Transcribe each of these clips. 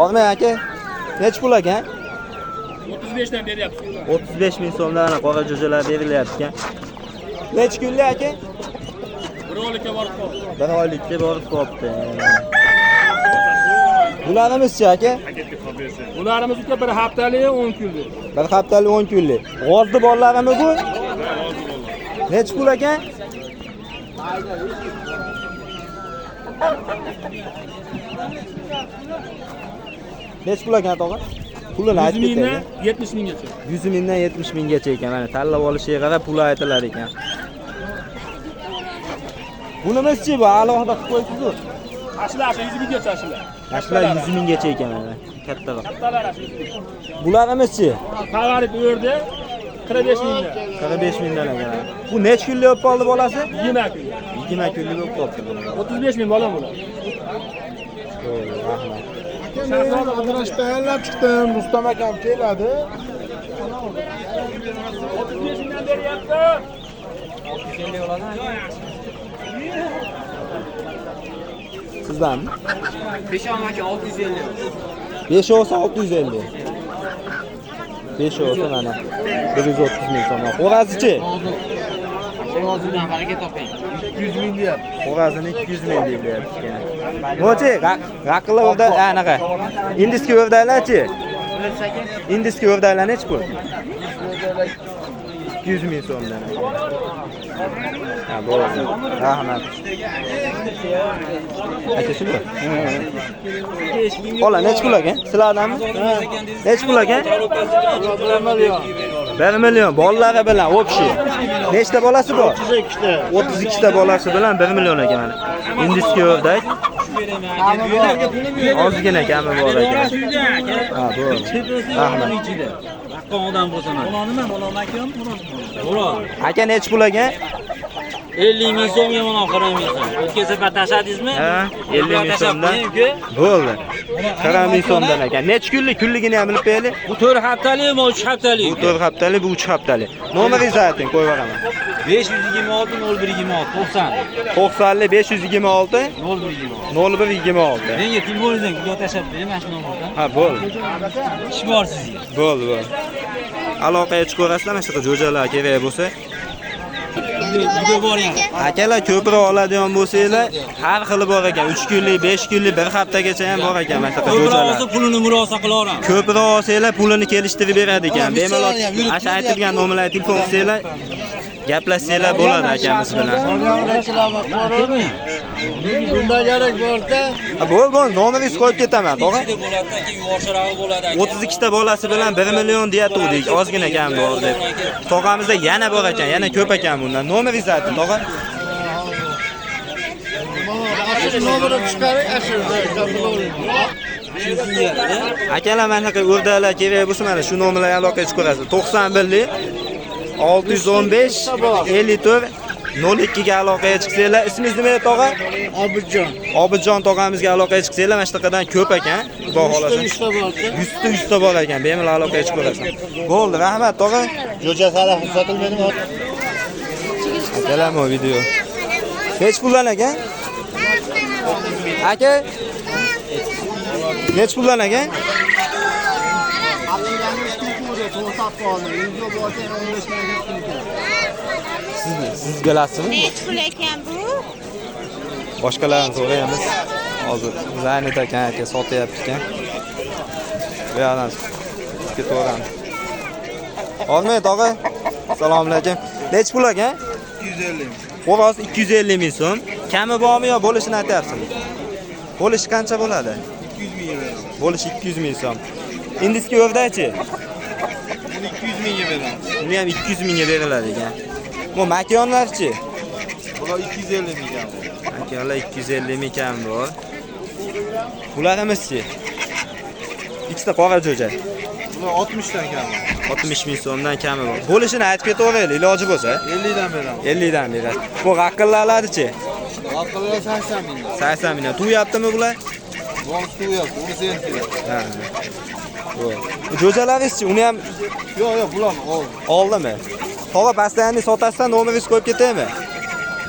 Olmay aka. Nech pul ekan? 35 dan beryapsiz. 35 ming so'mdan qora jo'jalar berilyapti ekan. Nech kunlik aka? Bir oylikka borib qoldi. Bir oylikka borib qolibdi. Bularimiz-chi aka? Ularimiz uka bir haftalik 10 kunlik. Bir haftalik 10 kunlik. G'ozli bollarimi bu? Nech pul ekan? Nech pul ekan tog'a? Pulini aytib ketaymi? 70 minggacha. 100 mingdan 70 minggacha ekan. Mana tanlab olishiga qarab pul aytilar ekan. Bunimiz-chi bu alohida qilib qo'yibsiz-ku. Ashlar 100 minggacha ashlar. Ashlar 100 minggacha ekan mana. Kattaroq. Kattalar ashlar. Bularimiz-chi? Qavarib o'rdi 45 mingdan. 45 mingdan ekan. Bu nech kunlik bo'lib qoldi bolasi? 20 kun. 20 kunlik bo'lib qoldi. 35 ming bola bular. Rahmat. Adresh tayyorlab chiqdim. Rustam akam keladi. 35 mingdan beryapti. 650 oladi. Sizdanmi? 5 aka 650. 5 olsa 650. 5 olsa mana 130 ming so'm. Xo'razichi? Hozirdan harakat toping. 200 ming deyapti. Xo'razini 200 ming deyilyapti ekan. Mo'chi, raqilla o'rda anaqa. Indiski o'rdalarchi? Indiski o'rdalar nech pul? 200 ming so'mdan. Ha, bo'ldi. Rahmat. Aka shuni. Ola nech pul ekan? Sizlardanmi? Nech pul ekan? 1 million. Bolalari bilan o'pshi. Nechta bolasi bor? 32 ta. 32 ta bolasi bilan 1 million ekan mana. Indiski o'rdak. Ozgina kami bor ekan. Ha, bo'ldi. Rahmat. Odam bo'lsa mana. Bo'ladi. Aka nech pul ekan? 50 ming so'm yomon qaramiysan. O'tgan safar tashladingizmi? Ha, 50 ming so'mdan. Bo'ldi. 40 ming so'mdan ekan. Nech kunlik? Kunligini ham bilib beraylik. Bu 4 haftalik, bu 3 haftalik. Bu 4 haftalik, bu 3 haftalik. Nomeringizni ayting, qo'yib beraman. 526 0126 90. 90 526 0126. 0126. Menga telefoningizdan video tashab bering, mana shu nomerdan. Ha, bo'ldi. Ish bor sizga. Bo'ldi. Aloqaga chiqarasizlar, mana shunaqa jo'jalar kerak bo'lsa. Video bor ham. Akalar ko'proq oladigan bo'lsanglar, har xili bor ekan. 3 kunlik, 5 kunlik, 1 haftagacha ham bor ekan mana shunaqa Ko'proq jo'jalar. olsa pulini murosa qilaveramiz. Ko'proq olsanglar, pulini kelishtirib beradi ekan. Bemalol asha aytilgan nomerlarga telefon qilsanglar, gaplashsanglar bo'ladi akamiz bilan. Bunda kerak bo'lsa, Bo'ldi, nomeringizni qo'yib ketaman, tog'a. Bo'ladiki, yuvoshroq bo'ladi. 32 ta bolasi bilan 1 million deyatuvdik, ozgina kam bor deb. Tog'amizda yana bor ekan, yana ko'p ekan bundan. Nomeringizni ayting, tog'a. shu nomerni chiqaring, Akalar mana shunaqa o'rdalar kerak bo'lsa, mana shu nomerlarga aloqaga chiqarasiz. 91 615 54 02 ga aloqaga chiqsanglar, ismingiz nima edi tog'a? Obidjon. Obidjon tog'amizga aloqaga chiqsanglar, mana shunaqadan ko'p ekan. Xudo xolasa. 100 ta bor ekan, bemalol aloqaga chiqarasiz. Bo'ldi, rahmat tog'a. Jo'ja sara sotilmaydimi? Akalar bu video. Nech puldan ekan? Aka? Nech puldan ekan? Siz bilasizmi? Nech pul ekan bu? Boshqalarni so'raymiz. Hozir Zaynat aka sotyapti ekan. Bu yerdan ketaveramiz. Olmay tog'a. Assalomu alaykum. Nech pul ekan? 250. Xo'roz 250 ming so'm. Kami bormi yo bo'lishini aytyapsizmi? Bo'lish qancha bo'ladi? 200 ming beramiz. Bo'lish 200 ming so'm. Indiski o'rdachi? 200 mingga beramiz. Uni ham 200 mingga beriladi ekan. Bu makonlarchi? Bular 250 ming ekan. Makonlar 250 ming kam bor. Bularimiz-chi? Ikkita qora jo'ja. Bular 60 dan kami. 60 ming so'mdan kami bor. Bo'lishini aytib ketaveraylik, iloji bo'lsa. 50 dan beramiz. 50 dan berasiz. Bu raqillarlarchi? Aqllar 80 ming. 80 ming. Tuyaptimi bular? Boshqa yo'q, uni sen kerak. Ha. Bu jo'jalaringiz-chi? Uni ham Yo'q, bular oldimi? Tog'a pastani sotasizdan nomeringizni qo'yib ketaymi?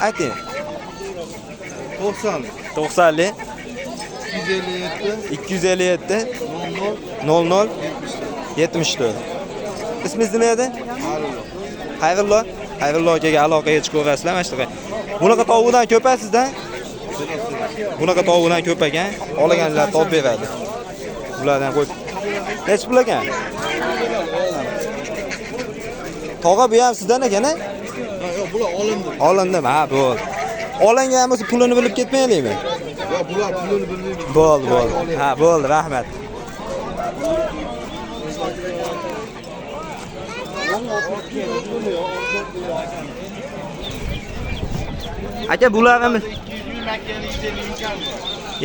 Ayting. 90. 90lik. 257 00 74. İsmingiz nima edi? Xayrullo. Xayrullo akaga aloqaga chiqib ko'rasizlar mana shunaqa. Bunaqa tovuqdan ko'pasizda? Bunaqa tovuqdan ko'p ekan. Olganlar topib beradi. Bulardan qo'yib. Nech pul ekan? Tog'a bu ham sizdan ekan-a? Yo'q, bular olindi. Olindimi? Ha, bo'ldi. Olingan bo'lsa pulini bilib ketmaylikmi? Yo'q, bular pulini bilmaydi. Bo'ldi, bo'ldi. Ha, bo'ldi, rahmat. Aka bularimiz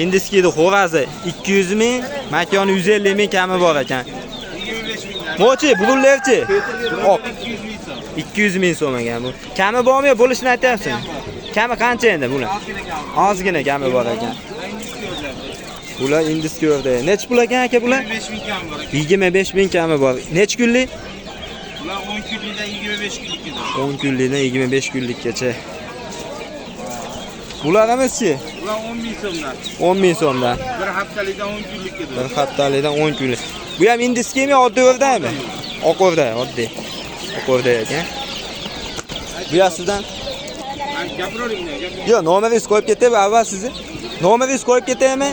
Indiskiydi xo'razi 200 ming, makoni 150 ming kami bor ekan. Mo'chi, bulurlarchi? Hop. 200 ming so'm ekan bu. Kami bormi, bo'lishini aytyapsan? Kami qancha endi bular? Ozgina kami bor ekan. Bular indiskiyorda. Nech pul ekan aka bular? 25 ming kami bor. Nech kunlik? Bular 10 kunlikdan 25 kunlikka. 10 kunlikdan 25 kunlikgacha. Bularimiz-chi? Bular 10 ming so'mdan. 10 ming so'mdan. Bir haftalikdan 10 kunlikka. Bir haftalikdan 10 kunlik. Bu ham indiskiymi, oddiy o'rdakmi? Oq o'rdak, oddiy. Oq o'rdak ekan. Bu sizdan? Yo'q, nomeringiz qo'yib ketib, avval sizni. Nomeringiz qo'yib ketaymi?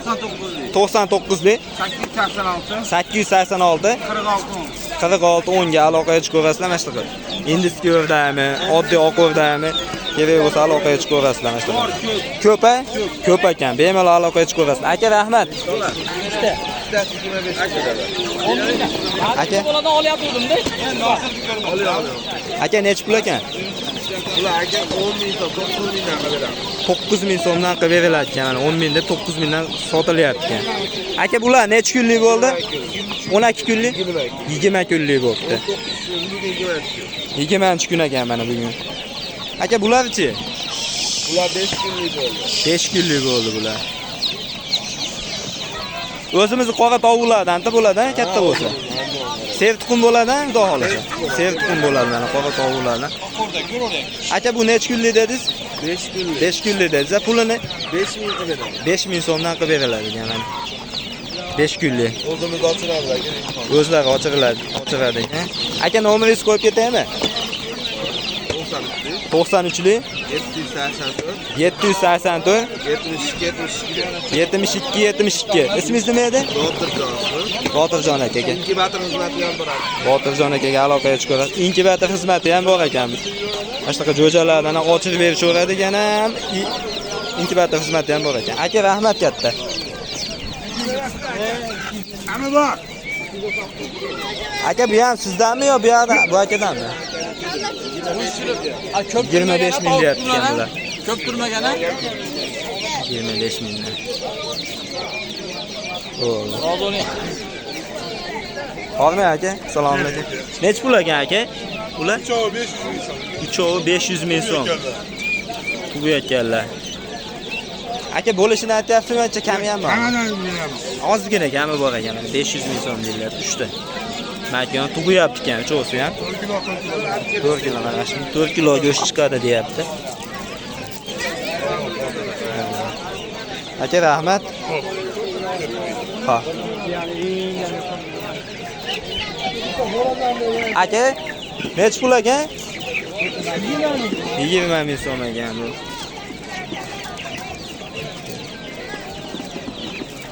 99lik 886 46 10 ga aloqaga chiqib ko'rasizlar mana shunaqa. Indiski o'rdakmi, oddiy oq o'rdakmi? Kerak bo'lsa aloqaga chiqib ko'rasizlar mana shunaqa. Ko'p-a? Ko'p ekan. Bemalol aloqaga chiqib ko'rasizlar. Aka, rahmat. Aka, Boladan olyaptim-da. aka nech pul ekan? Bular aka 10 ming so'm, 9 mingdan beradi. 9 ming so'mdan qilib beriladi ekan. Mana 10 ming deb 9 mingdan sotilyapti ekan. Aka, bular nech kunlik bo'ldi? 12 kunlik? 20 kunlik bo'libdi. 20 kun ekan mana bugun. Aka, bularchi? Bular 5 kunlik bo'ldi. 5 kunlik bo'ldi bular. O'zimizni qora tovuqlardan-da bo'ladi, katta bo'lsa. Sev tuxum bo'ladi-a, xudo xolasa. Sev tuxum bo'ladi mana qora tovuqlardan. Aka, bu nech kunlik dedingiz? 5 kunlik. 5 kunlik dedingiz. Pulini 5 ming qilib beradi. 5 ming so'mdan qilib beriladi ekan mana. 5 kunlik. O'zimiz ochiramiz aka. O'zlari ochiradi ekan. Aka, nomeringiz qo'yib ketaymi? 93lik 784 72. Ismingiz nima edi? Botirjon aka. Inkubator xizmati ham bor. Botirjon akaga aloqaga chiqamiz. Inkubator xizmati ham bor ekan. Mana shunaqa jo'jalardan ochib berishaveradi ekan ham. Inkubator xizmati ham bor ekan. Aka, rahmat katta. Hamma bor. Aka, bu ham sizdanmi yo bu yoqdan? Bu akadanmi? 25 ming deyapti ekan bular. Ko'p turmagan-a? 25 mingdan. Bo'ldi. Hozir o'ling. Olmay aka, assalomu alaykum. Nech pul ekan aka? Ular? Uchovi 500 ming so'm. Tugayotganlar. Aka, bo'lishini aytyapsizmi, ancha kami ham bor? Ozgina kami bor ekan, 500 ming so'm deyapti, 3 ta. Makon tugayapti ekan, uchovsi ham. 4 kilo mana shu 4 kilo go'sht chiqadi deyapti. Aka, rahmat. Ha. Aka, nech pul ekan? 20 ming so'm ekan bu.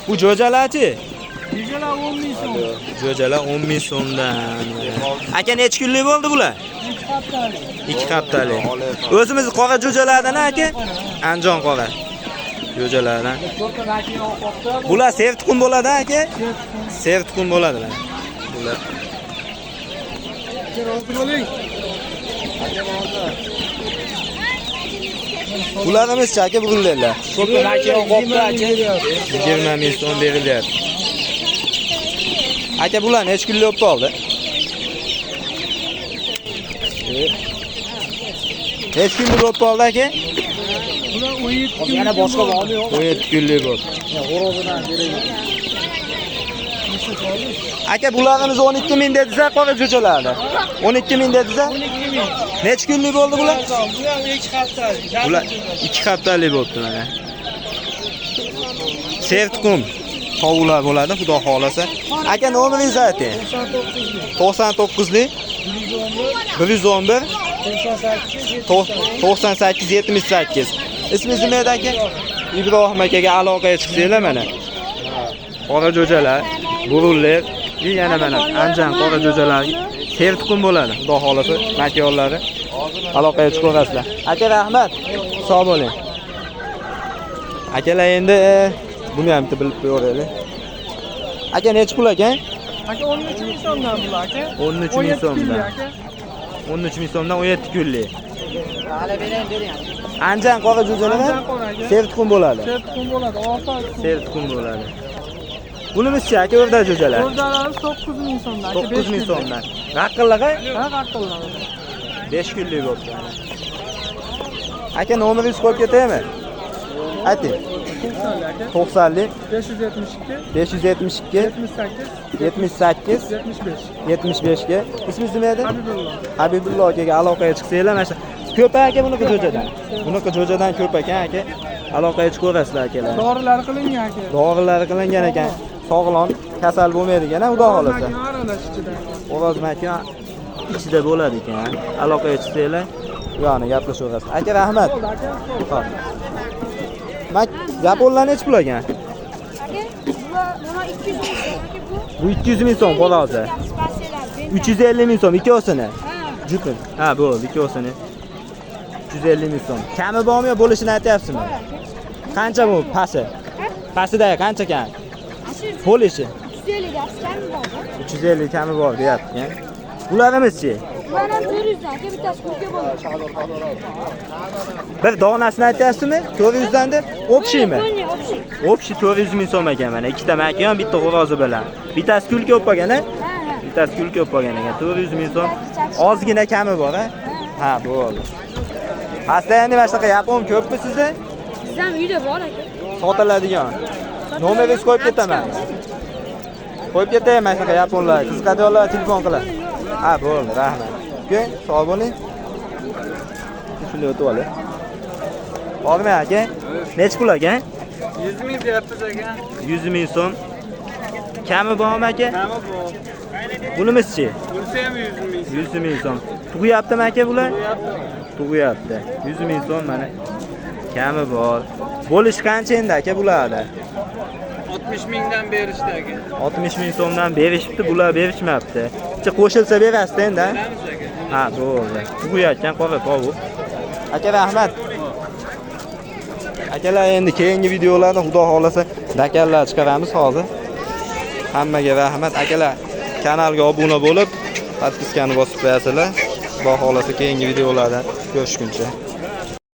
Bu jo'jalarchi? Jo'jalar 10 ming so'm. Jo'jalar 10 ming so'mdan. Aka, nech kunlik bo'ldi bular? 2 haftalik. O'zimiz qora jo'jalardan aka? Anjon qora. Jo'jalardan. Bular sev tuxum bo'ladi aka? Sev tuxum bo'ladi bular. Bularimiz aka bugunlar. Ko'pincha qopda aka. 20 ming so'm berilyapti. Aka, bular nech kunlik bo'lib qoldi? Nech kunlik bo'lib qoldi aka? Bular 17 kun. Yana boshqa bormi yo'q? 17 kunlik bo'ldi. G'urobidan beraylik. Aka, bularimiz 12 ming dedingiz-a, qora jo'jalarni. 12 ming dedingiz-a? 12 ming. Nech kunlik bo'ldi bular? Bular 2 haftalik. Bular 2 haftalik bo'libdi mana. Sertuqum tovuqlar bo'ladi, xudo xolasa. Aka nomeringizni ayting. 99lik 111 98 78. Ismingiz nima edi aka? Ibrohim akaga aloqaga chiqsanglar mana. Qora jo'jalar, burunlar, yana mana Anjan qora jo'jalar sertuqum bo'ladi, xudo xolasa, makonlari. Aloqaga chiqaverasizlar. Aka rahmat. Sog' bo'ling. Akalar endi buni ham bilib qo'yaylik. Aka necha pul ekan? Aka 13 ming so'mdan bular aka. 13 ming so'mdan. 13 ming so'mdan 17 kunlik. Anjan qora jo'jalari sertuqum bo'ladi. Sertuqum bo'ladi, 6 oy. Sertuqum bo'ladi. Bunimiz-chi aka o'rdak jo'jalari? O'rdalari 9 ming so'mdan. 9 ming so'mdan. Raqqillaga Ha, raqqillaga. 5 kunlik bo'libdi. Aka nomeringiz qo'yib ketaymi? Ayting. 90lik 572 572 78 78 75. 75 ga. Ismingiz nima edi? Habibullo. Habibullo akaga aloqaga chiqsanglar, mana shu ko'p aka buniki jo'jadan. Buniki jo'jadan ko'p ekan aka. Aloqaga chiqaverasizlar akalar. Dorilar qilingan aka. Dorilar qilingan ekan. Sog'lom, kasal bo'lmaydigan, xudo xolasa. Makon aralash ichida. Ovoz makon ichida bo'ladi ekan. Aloqaga chiqsanglar, bu yoqni gaplashaverasiz. Aka rahmat. Xo'p. Yaponlar necha pul ekan? Bu 200 ming so'm xolosa. 350 ming so'm ikkovsini. Jutin. Ha, bo'ldi, ikkovsini. 350 ming so'm. Kami bormi yo bo'lishini aytyapsizmi? Qancha bu pasi? Pasida qancha kam? Bo'lishi. 350 kami bor deyapti. Bularimiz-chi? Mana 400 dan aka, bittasi ko'kka bo'ladi. Bir donasini aytyapsizmi? 400 dan deb, o'pshimi? O'pshi 400 ming so'm ekan mana. Ikkita makon, bitta xo'rozi bilan. Bittasi kulka o'pgan, a? Bittasi kulka o'pgan ekan. 400 ming so'm. Ozgina kami bor, a? Ha, bo'ldi. Pastda endi mana shunaqa yapon ko'pmi sizda? Bizdan uyda bor aka. Sotiladigan. Nomeringizni qo'yib ketaman. Qo'yib ketay mana shunaqa yaponlar. Qiziqadiganlar telefon qiladi. Ha, bo'ldi, rahmat. Uka, sog' bo'ling. Shunday o'tib oling. Bormi aka? Necha pul aka? 100 ming deyapsiz aka. 100 ming so'm. Kami bormi aka? Nima bu? Bunimiz-chi? Bunisi ham 100 ming. 100 ming so'm. Tug'yaptimi aka bular? Tug'yapti. 100 ming so'm mana. Kami bor. Bo'lish qancha endi aka bularda? 60 mingdan berishdi aka. 60 ming so'mdan berishibdi, bular berishmabdi. Qo'shilsa berasiz endi. Ha, bo'ldi. Tug'yotgan qora tovuq. Aka rahmat. Akalar endi keyingi videolarda xudo xolasa dakarlar chiqaramiz hozir. Hammaga rahmat. Akalar kanalga obuna bo'lib, podpiskani bosib qo'yasizlar. Xudo xolasa keyingi videolarda ko'rishguncha.